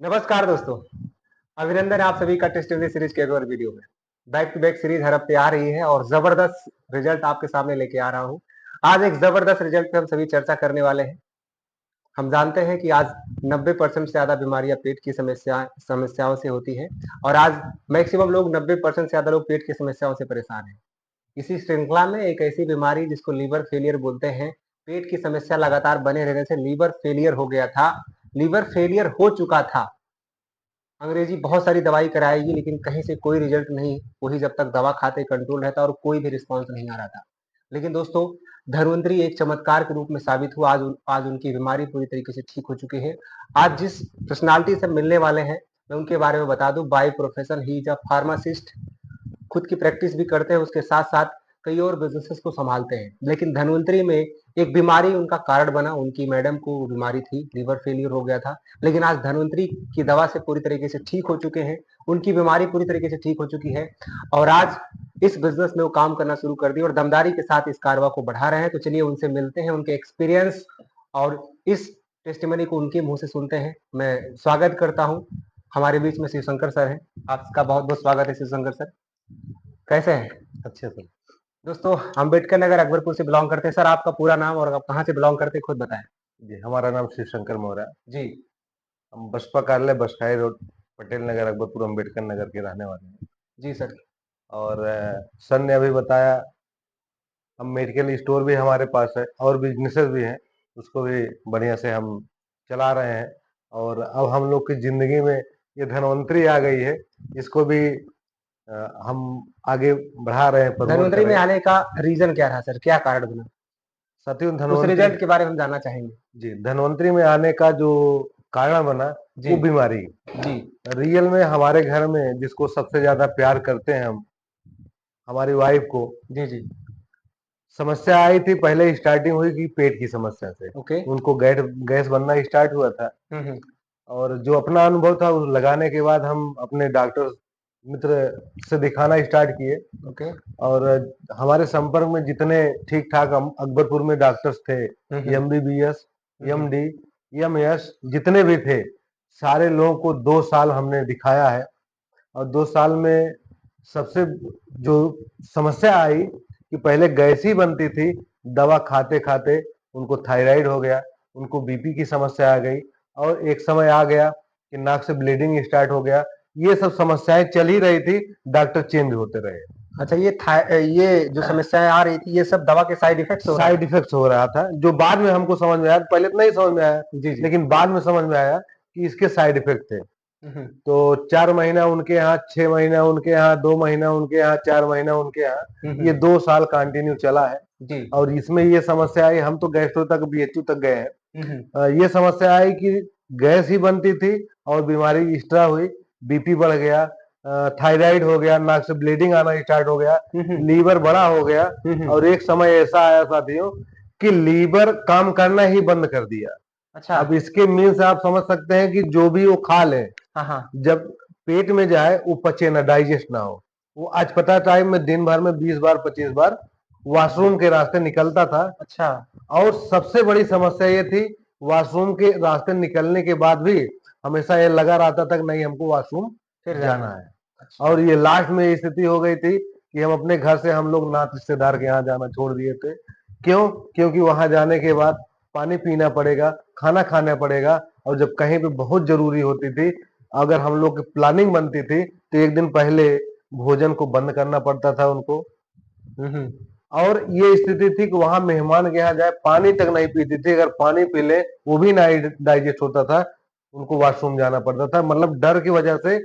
नमस्कार दोस्तों, अभिनंदन आप सभी का टेस्टिवली सीरीज के एक और वीडियो में। बैक टू बैक सीरीज हर हफ्ते आ रही है और जबरदस्त रिजल्ट आपके सामने लेके आ रहा हूँ। आज एक जबरदस्त रिजल्ट पे हम सभी चर्चा करने वाले हैं। हम जानते हैं कि आज 90% से ज़्यादा बीमारियां पेट की समस्याओं से होती हैं और आज मैक्सिमम लोग 90% से ज़्यादा लोग पेट की समस्याओं से परेशान हैं। इसी श्रृंखला में एक ऐसी बीमारी जिसको लीवर फेलियर बोलते हैं, पेट की समस्या लगातार बने रहने से लीवर फेलियर हो गया था, लीवर फेलियर हो चुका था। अंग्रेजी बहुत सारी दवाई कराएगी लेकिन कहीं से कोई रिजल्ट नहीं, वही जब तक दवा खाते कंट्रोल रहता और कोई भी रिस्पॉन्स नहीं आ रहा था। लेकिन दोस्तों, धन्वंतरी एक चमत्कार के रूप में साबित हुआ। आज उनकी बीमारी पूरी तरीके से ठीक हो चुकी है। आज जिस पर्सनालिटी से मिलने वाले हैं, मैं उनके बारे में बता दूं। By profession he is a pharmacist, खुद की प्रैक्टिस भी करते हैं, उसके साथ साथ कई और बिजनेसेस को संभालते हैं। लेकिन धन्वंतरी में एक बीमारी उनका कारण बना। उनकी मैडम को बीमारी थी, लीवर फेलियर हो गया था, लेकिन आज धन्वंतरी की दवा से पूरी तरीके से ठीक हो चुके हैं। उनकी बीमारी पूरी तरीके से ठीक हो चुकी है और आज इस बिजनेस में वो काम करना शुरू कर दिया और दमदारी के साथ इस कारवा को बढ़ा रहे हैं। तो चलिए उनसे मिलते हैं, उनके एक्सपीरियंस और इस टेस्टिमनी को उनके मुंह से सुनते हैं। मैं स्वागत करता हूँ, हमारे बीच में शिवशंकर सर हैं। आपका बहुत बहुत स्वागत है शिवशंकर सर, कैसे हैं? अच्छे से। दोस्तों, अम्बेडकर नगर अकबरपुर से बिलोंग करते हैं। सर आपका पूरा नाम और आप कहाँ से बिलोंग करते हैं खुद बताएं। जी, हमारा नाम शिवशंकर मौर्य। जी। हम बसपा कार्यालय बसखाई रोड, पटेल नगर, अकबरपुर, अम्बेडकर नगर के रहने वाले हैं। जी सर। और सर ने अभी बताया, हम मेडिकल स्टोर भी हमारे पास है और बिजनेसेस भी हैं, उसको भी बढ़िया से हम चला रहे हैं। और अब हम लोग की जिंदगी में ये धनवंतरी आ गई है, इसको भी हम आगे बढ़ा रहे हैं, प्रमोट कर धन्वंतरी रहे में हैं। आने का रीजन क्या रहा सर, क्या कारण बना? साथियों, उस धनवंतरी, रिजल्ट के बारे में हम जानना चाहेंगे। जी, धनवंतरी में आने का जो कारण बना, जी। वो बीमारी जी। रियल में हमारे घर में जिसको सबसे ज्यादा प्यार करते हैं हम, हमारी वाइफ को जी। जी। समस्या आई थी। पहले स्टार्टिंग हुई कि पेट की समस्या से ओके। उनको गैस गैस बनना स्टार्ट हुआ था। हम्म। और जो अपना अनुभव था उस लगाने के बाद हम अपने डॉक्टर मित्र से दिखाना स्टार्ट किए। ओके। और हमारे संपर्क में जितने ठीक ठाक हम अकबरपुर में डॉक्टर्स थे, हम्म। MBBS, हम्म। MD, MS, जितने भी थे, सारे लोगों को 2 साल हमने दिखाया है। और 2 साल में सबसे जो समस्या आई कि पहले गैस ही बनती थी, दवा खाते खाते उनको थायराइड हो गया, उनको BP की समस्या आ गई, और एक समय आ गया कि नाक से ब्लीडिंग स्टार्ट हो गया। ये सब समस्याएं चल ही रही थी, डॉक्टर चेंज होते रहे। अच्छा, ये जो समस्याएं आ रही थी, ये सब दवा के साइड इफेक्ट्स हो रहा साइड इफेक्ट्स हो रहा था, जो बाद में हमको समझ में आया। पहले तो नहीं समझ में आया, है? जी जी। लेकिन बाद में समझ में आया कि इसके साइड इफेक्ट थे। हम्म। तो 4 महीना उनके यहाँ, 6 महीना उनके यहाँ, 2 महीना उनके यहाँ, 4 महीना उनके यहाँ, ये हम्म। 2 साल कंटिन्यू चला है। जी। और इसमें ये समस्या आई, हम तो गैस्ट्रो तक, BHU तक गए हैं। हम्म। ये समस्या आई कि गैस ही बनती थी और बीमारी एक्स्ट्रा हुई, BP बढ़ गया, थायराइड हो गया, नाक से ब्लीडिंग आना स्टार्ट हो गया, हम्म। लीवर बड़ा हो गया। हम्म। और एक समय ऐसा आया साथियों कि लीवर काम करना ही बंद कर दिया। अच्छा। अब इसके मीन आप समझ सकते हैं कि जो भी वो खा ले, हाँ हाँ। जब पेट में जाए वो पचे ना, डाइजेस्ट ना हो। वो आज पता टाइम में दिन भर में 20 बार 25 बार वॉशरूम के रास्ते निकलता था। अच्छा। और सबसे बड़ी समस्या ये थी, वॉशरूम के रास्ते निकलने के बाद भी हमेशा ये लगा रहता था कि नहीं, हमको वॉशरूम फिर जाना जाना है। है। अच्छा। और ये लास्ट में स्थिति हो गई थी कि हम अपने घर से, हम लोग नाथ रिश्तेदार के यहाँ जाना छोड़ दिए थे। क्यों? क्योंकि वहां जाने के बाद पानी पीना पड़ेगा, खाना खाना पड़ेगा, और जब कहीं पे बहुत जरूरी होती थी, अगर हम लोग की प्लानिंग बनती थी, तो एक दिन पहले भोजन को बंद करना पड़ता था उनको। हम्म। और ये स्थिति थी कि वहां मेहमान के यहाँ जाए, पानी तक नहीं पीती थी। अगर पानी पी ले वो भी नहीं डाइजेस्ट होता था, उनको वॉशरूम जाना पड़ता था। मतलब डर की वजह से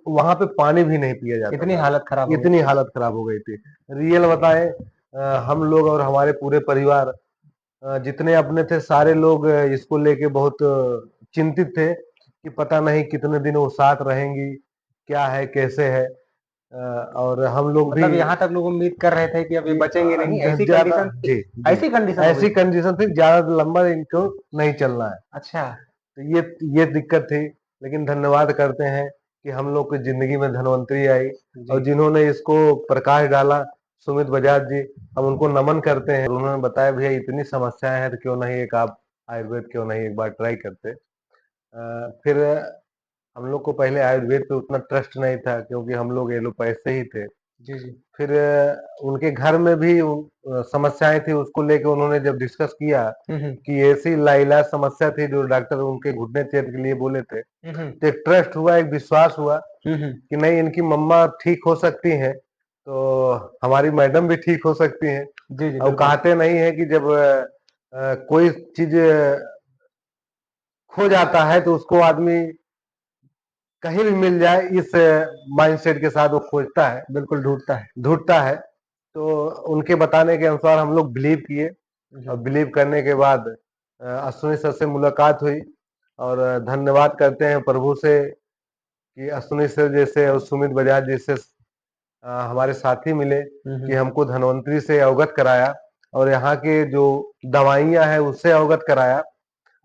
वहां पे पानी भी नहीं पिया जाता इतनी था। हालत खराब हो गई इतनी थी। हालत खराब हो गई थी। रियल बताएं, हम लोग और हमारे पूरे परिवार, जितने अपने थे, सारे लोग इसको लेके बहुत चिंतित थे कि पता नहीं कितने दिन वो साथ रहेंगी, क्या है कैसे है। और हम लोग भी मतलब यहाँ तक लोग उम्मीद कर रहे थे कि अब ये कि बचेंगे नहीं, ऐसी ज्यादा, कंडीशन थी। जी जी, ऐसी कंडीशन हो गई ऐसी थी। कंडीशन थी, ज्यादा लंबा इनको नहीं चलना है। अच्छा। तो ये दिक्कत थी। लेकिन धन्यवाद करते हैं कि हम लोग की जिंदगी में धनवंतरी आई, जी। और जिन्होंने इसको प्रकाश डाला, सुमित बजाज जी, हम उनको नमन करते हैं। उन्होंने बताया भैया इतनी समस्याएं हैं, तो क्यों नहीं एक आप आयुर्वेद क्यों नहीं एक बार ट्राई करते। फिर हम लोग को पहले आयुर्वेद पे उतना ट्रस्ट नहीं था, क्योंकि हम लोग एलोपैथी ही थे। जी जी। फिर उनके घर में भी समस्याएं थी, उसको लेके उन्होंने जब डिस्कस किया हम्म कि ऐसी लाइलाज समस्या थी जो डॉक्टर उनके घुटने चेट के लिए बोले थे, हम्म तो एक ट्रस्ट हुआ, एक विश्वास हुआ हम्म कि नहीं, इनकी मम्मा ठीक हो सकती हैं, तो हमारी मैडम भी ठीक हो सकती हैं। जी जी और बिल्कुल। कहते नहीं है कि जब कोई चीज खो जाता है तो उसको आदमी कहीं भी मिल जाए, इस माइंडसेट के साथ वो खोजता है, बिल्कुल ढूंढता है। ढूंढता है। तो उनके बताने के अनुसार हम लोग बिलीव किए, और बिलीव करने के बाद अश्विनी सर से मुलाकात हुई। और धन्यवाद करते हैं प्रभु से कि अश्विनी सर जैसे और सुमित बजाज जैसे हमारे साथी मिले, कि हमको धन्वंतरी से अवगत कराया, और यहाँ के जो दवाइयाँ हैं उससे अवगत कराया।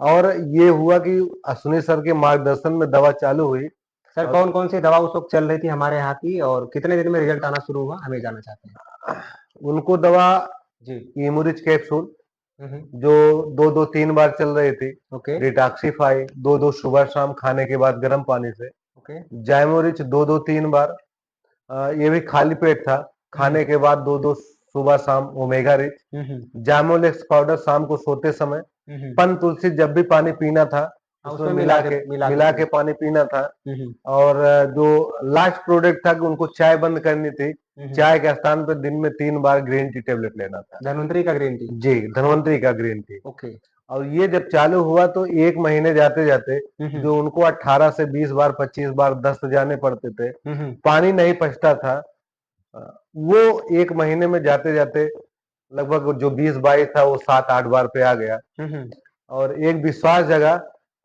और ये हुआ कि अश्विनी सर के मार्गदर्शन में दवा चालू हुई। सर और कौन कौन सी दवा उस वक्त चल रही थी हमारे यहाँ की, और कितने दिन में रिजल्ट आना शुरू हुआ, हमें जानना चाहते हैं। उनको दवा जी। इमुरिच कैप्सूल हम्म। जो 2-2-3 बार चल रही थी, ओके डिटॉक्सिफाई 2-2 सुबह शाम खाने के बाद गर्म पानी से, ओके। जाइमोरिच 2-2-3 बार, ये भी खाली पेट था, खाने के बाद 2-2 सुबह शाम ओमेगा रिच, हम्म। जामोलेक्स पाउडर शाम को सोते समय, हम्म। पन तुलसी जब भी पानी पीना था हाँ, उसमें उसमें मिला के मिला के पीना। पानी पीना था। हम्म और जो लास्ट प्रोडक्ट था कि उनको चाय बंद करनी थी, हम्म। चाय के स्थान पर दिन में 3 बार ग्रीन टी टेबलेट लेना था। धन्वंतरी का ग्रीन टी। जी, धन्वंतरी का ग्रीन टी। ओके। और ये जब चालू हुआ तो 1 महीने जाते जाते हम्म जो उनको 18 से 20 बार 25 बार दस्त जाने पड़ते थे, हम्म पानी नहीं पचता था, वो 1 महीने में जाते जाते लगभग जो 20-22 था वो 7-8 बार पे आ गया। हम्म और एक विश्वास जगा,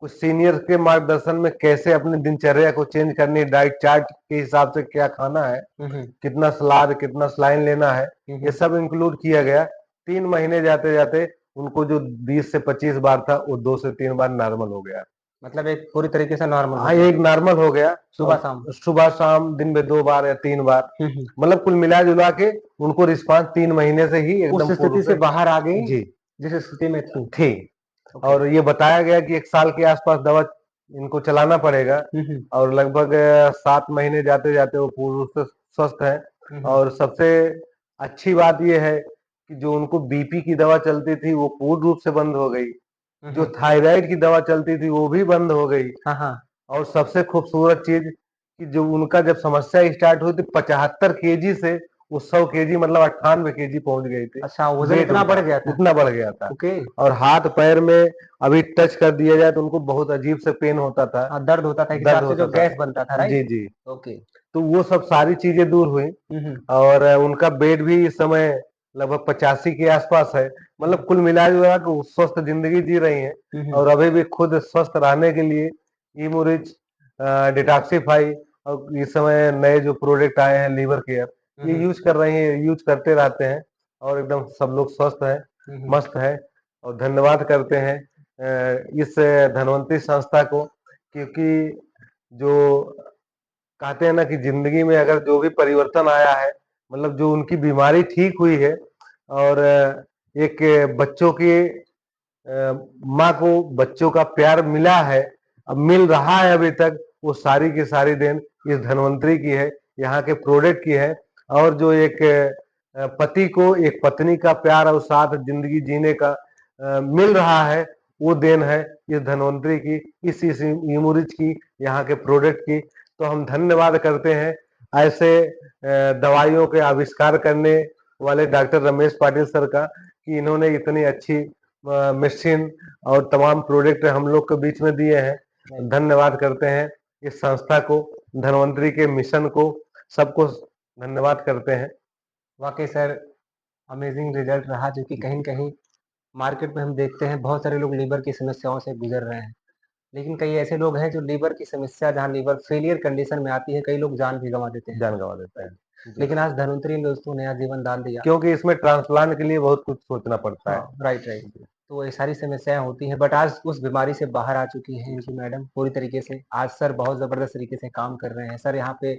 कुछ सीनियर के मार्गदर्शन में कैसे अपनी दिनचर्या को चेंज करनी, डाइट चार्ट के हिसाब से क्या खाना है, हम्म कितना सलाद कितना सलाइन लेना है, ये हम्म। सब इंक्लूड किया गया। 3 महीने जाते जाते उनको जो 20 से 25 बार था वो 2 से 3 बार नॉर्मल हो गया। मतलब एक पूरी तरीके से नॉर्मल हो हाँ, गया। एक नॉर्मल हो गया। सुबह और शाम। सुबह शाम दिन में 2 बार या 3 बार, हम्म। मतलब कुल मिला जुला के उनको रिस्पांस 3 महीने से ही उस एकदम पूर्ण स्थिति रूप से से। बाहर आ गई जी, जिस स्थिति में थी। थी। ओके। और ये बताया गया कि 1 साल के आसपास दवा इनको चलाना पड़ेगा। हम्म और लगभग 7 महीने जाते जाते वो पूर्ण रूप से स्वस्थ है। हम्म और सबसे अच्छी बात ये है कि जो उनको बीपी की दवा चलती थी वो पूर्ण रूप से बंद हो गई, जो हम्म। थायराइड की दवा चलती थी वो भी बंद हो गई। हाँ हाँ। और सबसे खूबसूरत चीज कि जो उनका जब समस्या स्टार्ट हुई थी 75 केजी से वो 100 केजी, मतलब 98 केजी पहुंच गई थी। अच्छा, वजन वेट इतना उनका बढ़ गया था। इतना बढ़ गया था। ओके। और हाथ पैर में अभी टच कर दिया जाए तो उनको बहुत अजीब से पेन होता था, हाँ, दर्द होता था एक दर्द हिसाब से, होता जो था। गैस बनता था, जी राइट। जी। ओके। तो वो सब सारी चीजें दूर हुई। हम्म और उनका वेट भी इस समय लगभग 85 के आसपास है। मतलब कुल मिला जुला के वो स्वस्थ जिंदगी जी रही हैं। हम्म और अभी भी खुद स्वस्थ रहने के लिए इमोरिच, डिटॉक्सिफाई, और इस समय नए जो प्रोडक्ट आए हैं लीवर केयर, ये हम्म यूज कर रही हैं, यूज करते रहते हैं। और एकदम सब लोग स्वस्थ हैं, हम्म। मस्त है। और धन्यवाद करते हैं इस धनवंतरी संस्था को, क्योंकि जो कहते हैं ना कि जिंदगी में अगर जो भी परिवर्तन आया है, मतलब जो उनकी बीमारी ठीक हुई है, और एक बच्चों की माँ को बच्चों का प्यार मिला है, अब मिल रहा है अभी तक, वो सारी की सारी देन इस धनवंतरी की है, यहाँ के प्रोडक्ट की है। और जो एक पति को एक पत्नी का प्यार और साथ जिंदगी जीने का मिल रहा है, वो देन है इस धनवंतरी की, इस इमोरिच की, यहाँ के प्रोडक्ट की। तो हम धन्यवाद करते हैं ऐसे दवाइयों के आविष्कार करने वाले डॉक्टर रमेश पाटिल सर का, कि इन्होंने इतनी अच्छी मशीन और तमाम प्रोडक्ट हम लोग के बीच में दिए हैं। धन्यवाद करते हैं इस संस्था को, धनवंतरी के मिशन को, सबको धन्यवाद करते हैं। वाकई सर, अमेजिंग रिजल्ट रहा, जो कि कहीं न कहीं मार्केट में हम देखते हैं बहुत सारे लोग लीवर की समस्याओं से गुजर रहे हैं। लेकिन कई ऐसे लोग हैं जो लीवर की समस्या, जहाँ लीवर फेलियर कंडीशन में आती है, कई लोग जान भी गँवा देते हैं। जान गंवा देते राइट। हैं जी, लेकिन आज धन्वंतरी ने दोस्तों नया जीवन दान दिया। क्योंकि इसमें ट्रांसप्लांट के लिए बहुत कुछ सोचना पड़ता है। हाँ, राइट, राइट। तो ये सारी समस्याएँ होती हैं, बट आज उस बीमारी से बाहर आ चुकी हैं इनकी मैडम पूरी तरीके से। आज सर बहुत ज़बरदस्त तरीके से काम कर रहे हैं। सर यहाँ पे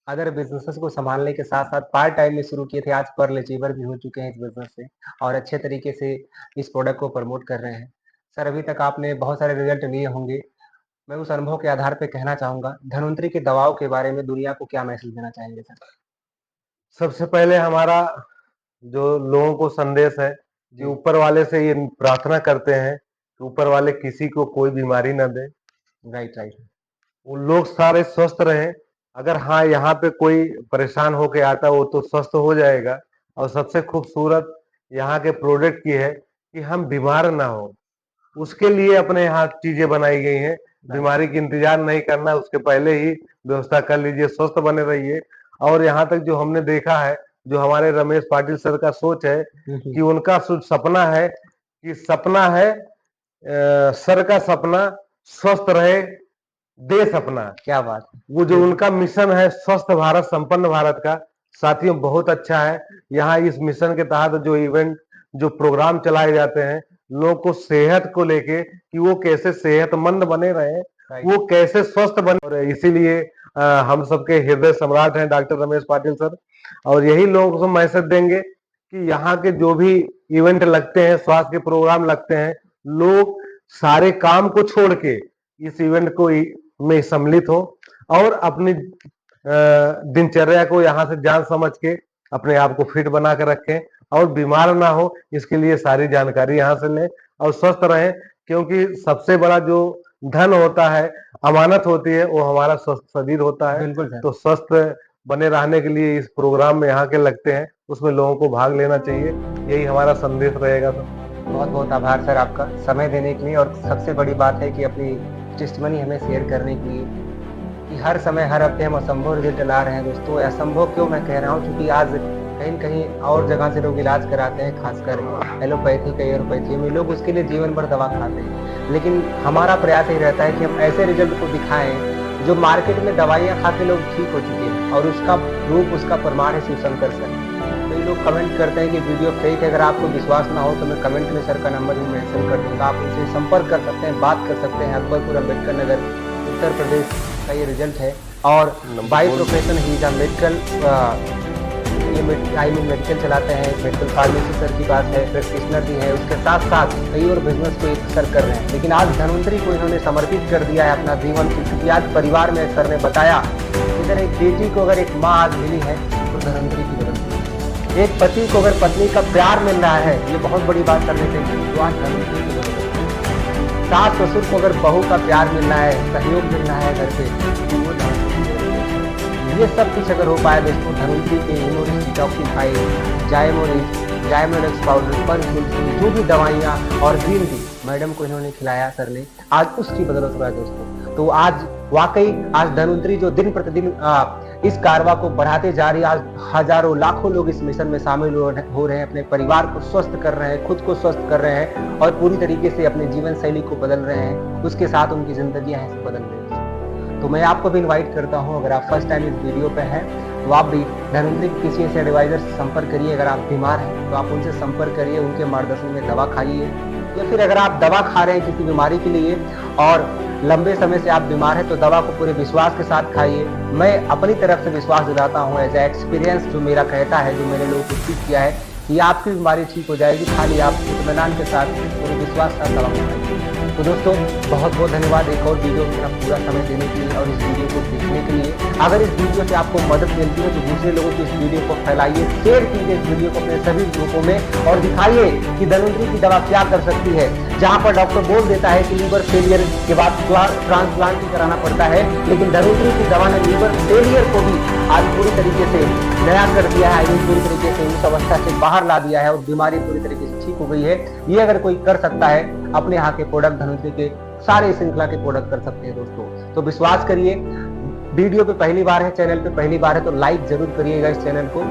अदर बिज़नेसेस को सँभालने के साथ-साथ पार्ट टाइम में शुरू किए थे, आज पर्ल अचीवर भी हो चुके हैं इस बिज़नेस से, और अच्छे तरीके से इस प्रोडक्ट को प्रमोट कर रहे हैं। सर अभी तक आपने बहुत सारे रिज़ल्ट लिए होंगे, मैं उस अनुभव के आधार पे कहना चाहूँगा, धन्वंतरी की दवाओं के बारे में दुनिया को क्या मैसेज देना चाहेंगे सर? सबसे पहले हमारा जो लोगों को संदेश है कि जी, ऊपर वाले से ये प्रार्थना करते हैं कि ऊपर वाले किसी को कोई बीमारी ना दे, राइट, राइट। वो लोग सारे स्वस्थ रहें। अगर हाँ यहाँ पे कोई परेशान होके आता है वो तो स्वस्थ हो जाएगा। और सबसे खूबसूरत यहाँ के प्रोडक्ट की है कि हम बीमार ना हो, उसके लिए अपने यहाँ चीजें बनाई गई हैं। बीमारी की इंतजार नहीं करना, उसके पहले ही व्यवस्था कर लीजिए, स्वस्थ बने रहिए। और यहाँ तक जो हमने देखा है, जो हमारे रमेश पाटिल सर का सोच है कि उनका सपना है कि सपना है सर का सपना स्वस्थ रहे देश अपना। क्या बात है! वो जो उनका मिशन है स्वस्थ भारत संपन्न भारत का, साथियों बहुत अच्छा है। यहाँ इस मिशन के तहत जो इवेंट जो प्रोग्राम चलाए जाते हैं लोगों को सेहत को लेके कि वो कैसे सेहतमंद बने रहे, राइट, वो कैसे स्वस्थ बने। और इसीलिए हम सबके हृदय सम्राट हैं डॉक्टर रमेश पाटिल सर। और यही लोगों को मैसेज देंगे कि यहाँ के जो भी इवेंट लगते हैं, स्वास्थ्य के प्रोग्राम लगते हैं, लोग सारे काम को छोड़ के इस इवेंट को में सम्मिलित हो और अपनी दिनचर्या को यहाँ से जान समझ के अपने आप को फिट बना के रखें और बीमार ना हो, इसके लिए सारी जानकारी यहाँ से लें और स्वस्थ रहें। क्योंकि सबसे बड़ा जो धन होता है, अमानत होती है, वो हमारा स्वस्थ शरीर होता है। बिल्कुल सर। तो स्वस्थ बने रहने के लिए इस प्रोग्राम में यहाँ के लगते हैं, उसमें लोगों को भाग लेना चाहिए। यही हमारा संदेश रहेगा सर। बहुत-बहुत आभार सर आपका समय देने के लिए और सबसे बड़ी बात है कि अपनी टेस्टिमनी हमें शेयर करने के लिए कि हर समय, हर हफ्ते हम असंभव रिजल्ट ला रहे हैं दोस्तों। असंभव क्यों मैं कह रहा हूँ, क्योंकि आज कहीं न कहीं और जगह से लोग इलाज कराते हैं, खासकर एलोपैथी, एलोपैथी में लोग उसके लिए जीवन भर दवा खाते हैं। लेकिन हमारा प्रयास यही रहता है कि हम ऐसे रिजल्ट को दिखाएँ, जो मार्केट में दवाइयाँ खा के लोग ठीक हो चुके हैं और उसका प्रूफ, उसका प्रमाण है शिवशंकर सर। कई लोग कमेंट करते हैं कि वीडियो फेक है। अगर आपको विश्वास ना हो तो मैं कमेंट में सर का नंबर भी मेंशन कर दूँगा, आप उनसे संपर्क कर सकते हैं, बात कर सकते हैं। अकबरपुर अम्बेडकर नगर, उत्तर प्रदेश का ये रिजल्ट है और by profession he is a medical, ये मेडिकल चलाते हैं, मेडिकल फार्मेसी सर के पास है, प्रैक्टिशनर भी है, उसके साथ साथ कई और बिजनेस को एक सर कर रहे हैं। लेकिन आज धन्वंतरी को इन्होंने समर्पित कर दिया है अपना जीवन, क्योंकि आज परिवार में सर ने बताया इधर एक बेटी को अगर एक माँ आज मिली है तो धन्वंतरी की बदलती है। एक पति को अगर पत्नी का प्यार मिल रहा है, ये बहुत बड़ी बात करने चाहिए, तो आज धन्वंतरी की बदलती है। सास ससुर को अगर बहू का प्यार मिल रहा है, सहयोग मिल रहा है घर पे, तो वो धन्वंतरी की बदलती है। ये सब कुछ अगर हो पाए दोस्तों, धन्वंतरी के इम्यूनिटी डिटॉक्सिफाई, जायमोनिक्स पाउडर, पंचतुलसी, जो भी दवाइयाँ और ग्रीन टी मैडम को इन्होंने खिलाया सर ने, आज उसकी बदौलत हुआ है दोस्तों। तो आज वाकई आज धन्वंतरी जो दिन प्रतिदिन इस कारवा को बढ़ाते जा रही है, आज हजारों लाखों लोग इस मिशन में शामिल हो रहे हैं, अपने परिवार को स्वस्थ कर रहे हैं, खुद को स्वस्थ कर रहे हैं और पूरी तरीके से अपने जीवन शैली को बदल रहे हैं, उसके साथ उनकी जिंदगी ऐसे बदल रही है। तो मैं आपको भी इनवाइट करता हूं, अगर आप फर्स्ट टाइम इस वीडियो पे हैं तो आप भी धन्वंतरी किसी ऐसे एडवाइजर से संपर्क करिए। अगर आप बीमार हैं तो आप उनसे संपर्क करिए, उनके मार्गदर्शन में दवा खाइए, या फिर अगर आप दवा खा रहे हैं किसी बीमारी के लिए और लंबे समय से आप बीमार हैं तो दवा को पूरे विश्वास के साथ खाइए। मैं अपनी तरफ से विश्वास दिलाता हूँ, एज ए एक्सपीरियंस जो मेरा कहता है, जो मैंने लोगों को ठीक किया है कि आपकी बीमारी ठीक हो जाएगी, खाली आप इत्मीनान के साथ पूरे विश्वास के साथ दवा खाइए। तो दोस्तों बहुत बहुत धन्यवाद एक और वीडियो में अपना पूरा समय देने के लिए और इस वीडियो को देखने के लिए। अगर इस वीडियो से आपको मदद मिलती है तो दूसरे लोगों को इस वीडियो को फैलाइए, शेयर कीजिए इस वीडियो को अपने सभी ग्रुपों में और दिखाइए कि धन्वंतरी की दवा क्या कर सकती है। जहां पर डॉक्टर बोल देता है कि लीवर फेलियर के बाद ट्रांसप्लांट ही कराना पड़ता है, लेकिन धन्वंतरी की दवा ने लीवर फेलियर को भी आज पूरी तरीके से नया कर दिया है, पूरी तरीके से उस अवस्था से बाहर ला दिया है और बीमारी पूरी तरीके से ठीक हो गई है। ये अगर कोई कर सकता है, अपने यहाँ के प्रोडक्ट धन्वंतरी के सारे श्रृंखला के प्रोडक्ट कर सकते हैं दोस्तों। तो विश्वास करिए, वीडियो पे पहली बार है, चैनल पे पहली बार है तो लाइक जरूर करिएगा इस चैनल को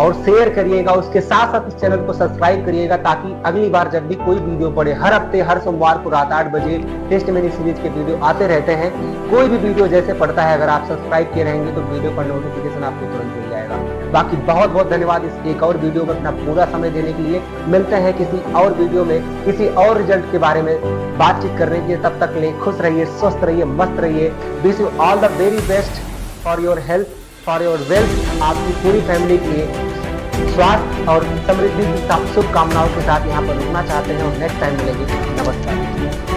और शेयर करिएगा, उसके साथ साथ इस चैनल को सब्सक्राइब करिएगा ताकि अगली बार जब भी कोई वीडियो पड़े, हर हफ्ते हर सोमवार को रात 8 बजे टेस्टिमनी सीरीज के वीडियो आते रहते हैं। कोई भी वीडियो जैसे पड़ता है, अगर आप सब्सक्राइब किए रहेंगे तो वीडियो का नोटिफिकेशन आपको तुरंत मिल जाएगा। बाकी बहुत बहुत धन्यवाद इस एक और वीडियो में अपना पूरा समय देने के लिए। मिलते हैं किसी और वीडियो में किसी और रिजल्ट के बारे में बातचीत करने के लिए। तब तक ले खुश रहिए, स्वस्थ रहिए, मस्त रहिए। Wish you all the very best for your health, for your wealth. आपकी पूरी फैमिली के लिए स्वास्थ्य और समृद्धि की शुभकामनाओं के साथ यहाँ पर रुकना चाहते हैं और नेक्स्ट टाइम मिलेंगे। नमस्कार।